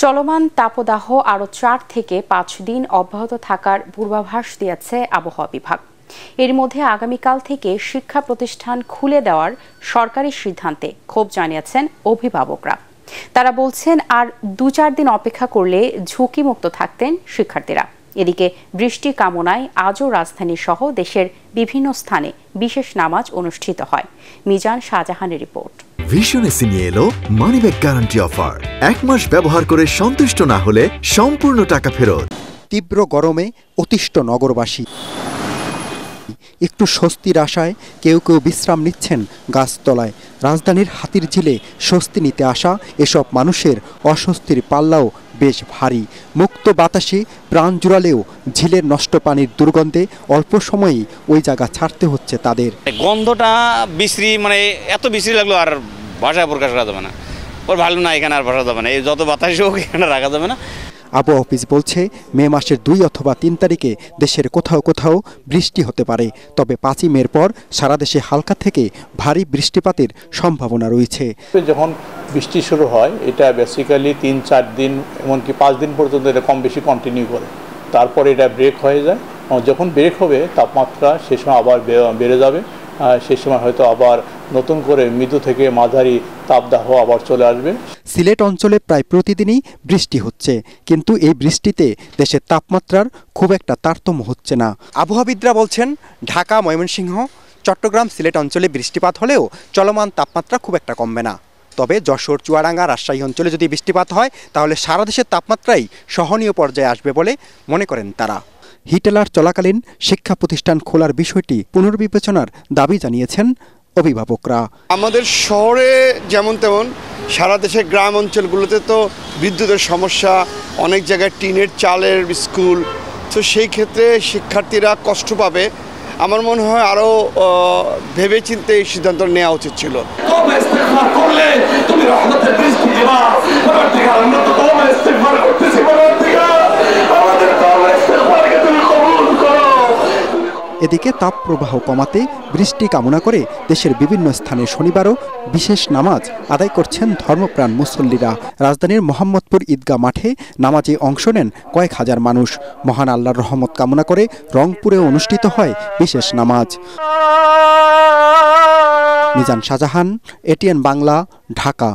চলমান তাপদাহ আরও ৪ থেকে ৫ দিন অব্যাহত থাকার পূর্বাভাস দিয়েছে আবহাওয়া বিভাগ। এর মধ্যে আগামীকাল থেকে শিক্ষা প্রতিষ্ঠান খুলে দেওয়ার সরকারি সিদ্ধান্তে ক্ষোভ জানিয়েছেন অভিভাবকরা। তারা বলছেন, আর ২-৪ দিন অপেক্ষা করলে ঝুঁকিমুক্ত থাকতেন শিক্ষার্থীরা। এদিকে বৃষ্টি কামনায় আজও রাজধানী সহ দেশের বিভিন্ন স্থানে বিশেষ নামাজ অনুষ্ঠিত হয়। মিজান শাহজাহানের রিপোর্ট। ভিশন এসি নিয়ে এলো মানিব্যাগ গ্যারান্টি অফার। ১ মাস ব্যবহার করে সন্তুষ্ট না হলে সম্পূর্ণ টাকা ফেরত। তীব্র গরমে অতিষ্ঠ নগরবাসী। একটু স্বস্তির আশায় কেউ কেউ বিশ্রাম নিচ্ছেন গাছতলায়। রাজধানীর হাতিরঝিলে স্বস্তি নিতে আসা এসব মানুষের অস্বস্তির পাল্লাও বেশ ভারী। মুক্ত বাতাসে প্রাণ জুড়ালেও ঝিলের নষ্ট পানির দুর্গন্ধে অল্প সময়েই ওই জায়গা ছাড়তে হচ্ছে তাদের। গন্ধটা বিশ্রী, এত বিশ্রী লাগলো আর ভাষায় প্রকাশ করা যাবে না। ওর ভালো না, এখানে আর বসা যাবে না। এই যত বাতাস হোক এখানে রাখা যাবে না। আবহাওয়া অফিস বলছে, মে মাসের ২ অথবা ৩ তারিখে দেশের কোথাও কোথাও বৃষ্টি হতে পারে। তবে ৫ই মের পর সারা দেশে হালকা থেকে ভারী বৃষ্টিপাতের সম্ভাবনা রয়েছে। যখন বৃষ্টি শুরু হয় এটা বেসিক্যালি ৩-৪ দিন, এমনকি ৫ দিন পর্যন্ত এটা কম বেশি কন্টিনিউ করে। তারপরে এটা ব্রেক হয়ে যায়। যখন ব্রেক হবে তাপমাত্রা সে সময় আবার বেড়ে যাবে। সে সময় হয়তো আবার নতুন করে মৃদু থেকে মাঝারি তাপদাহ আবার চলে আসবে। সিলেট অঞ্চলে প্রায় প্রতিদিনই বৃষ্টি হচ্ছে, কিন্তু এই বৃষ্টিতে দেশের তাপমাত্রার খুব একটা তারতম্য হচ্ছে না। আবহাওয়াবিদরা বলছেন, ঢাকা, ময়মনসিংহ, চট্টগ্রাম, সিলেট অঞ্চলে বৃষ্টিপাত হলেও চলমান তাপমাত্রা খুব একটা কমবে না। তবে যশোর, চুয়াডাঙ্গা, রাজশাহী অঞ্চলে যদি বৃষ্টিপাত হয় তাহলে সারা দেশের তাপমাত্রাই সহনীয় পর্যায়ে আসবে বলে মনে করেন তারা। হিট অ্যালার্ট চলাকালীন শিক্ষা প্রতিষ্ঠান খোলার বিষয়টি পুনর্বিবেচনার দাবি জানিয়েছেন অভিভাবকরা। আমাদের শহরে যেমন তেমন সারা দেশের গ্রাম অঞ্চলগুলোতে তো বিদ্যুতের সমস্যা, অনেক জায়গায় টিনের চালের স্কুল, তো সেই ক্ষেত্রে শিক্ষার্থীরা কষ্ট পাবে। আমার মনে হয় আরও ভেবে চিন্তে এই সিদ্ধান্ত নেওয়া উচিত ছিল। এদিকে তাপপ্রবাহ কমাতে বৃষ্টি কামনা করে দেশের বিভিন্ন স্থানে শনিবারও বিশেষ নামাজ আদায় করছেন ধর্মপ্রাণ মুসল্লিরা। রাজধানীর মোহাম্মদপুর ঈদগাহ মাঠে নামাজে অংশ নেন কয়েক হাজার মানুষ। মহান আল্লাহর রহমত কামনা করে রংপুরে অনুষ্ঠিত হয় বিশেষ নামাজ। মিজান শাহজাহান, এটিএন বাংলা, ঢাকা।